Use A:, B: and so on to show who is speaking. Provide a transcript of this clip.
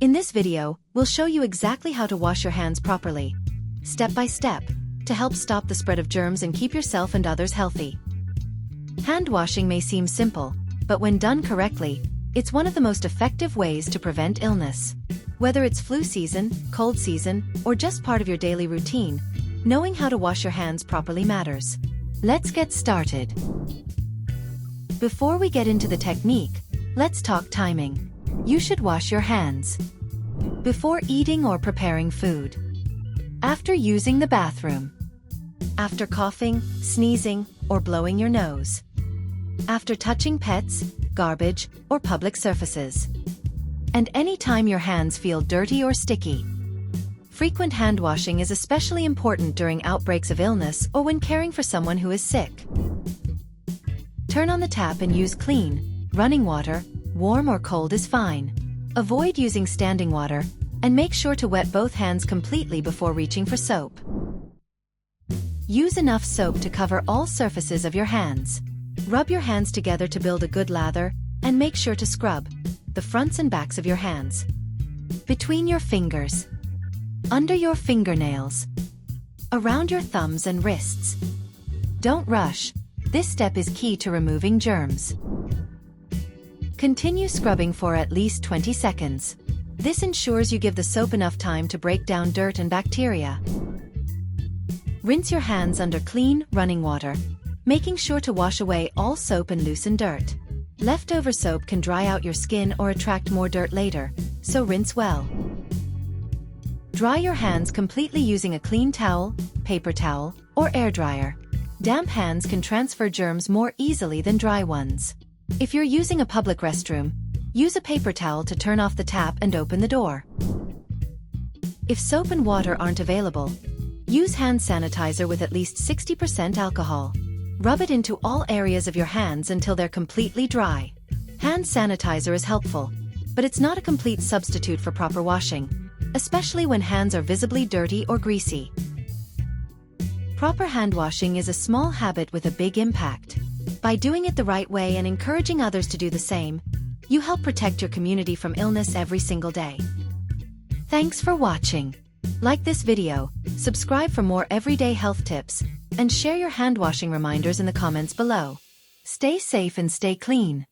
A: In this video, we'll show you exactly how to wash your hands properly, step by step, to help stop the spread of germs and keep yourself and others healthy. Hand washing may seem simple, but when done correctly, it's one of the most effective ways to prevent illness. Whether it's flu season, cold season, or just part of your daily routine, knowing how to wash your hands properly matters. Let's get started. Before we get into the technique, let's talk timing. You should wash your hands before eating or preparing food, after using the bathroom, after coughing, sneezing, or blowing your nose, after touching pets, garbage, or public surfaces, and any time your hands feel dirty or sticky. Frequent hand washing is especially important during outbreaks of illness or when caring for someone who is sick. Turn on the tap and use clean, running water. Warm or cold is fine. Avoid using standing water, and make sure to wet both hands completely before reaching for soap. Use enough soap to cover all surfaces of your hands. Rub your hands together to build a good lather, and make sure to scrub the fronts and backs of your hands, between your fingers, under your fingernails, around your thumbs and wrists. Don't rush. This step is key to removing germs. Continue scrubbing for at least 20 seconds. This ensures you give the soap enough time to break down dirt and bacteria. Rinse your hands under clean, running water, making sure to wash away all soap and loosen dirt. Leftover soap can dry out your skin or attract more dirt later, so rinse well. Dry your hands completely using a clean towel, paper towel, or air dryer. Damp hands can transfer germs more easily than dry ones. If you're using a public restroom, use a paper towel to turn off the tap and open the door. If soap and water aren't available, use hand sanitizer with at least 60% alcohol. Rub it into all areas of your hands until they're completely dry. Hand sanitizer is helpful, but it's not a complete substitute for proper washing, especially when hands are visibly dirty or greasy. Proper hand washing is a small habit with a big impact. By doing it the right way and encouraging others to do the same, you help protect your community from illness every single day. Thanks for watching. Like this video, subscribe for more everyday health tips, and share your hand washing reminders in the comments below. Stay safe and stay clean.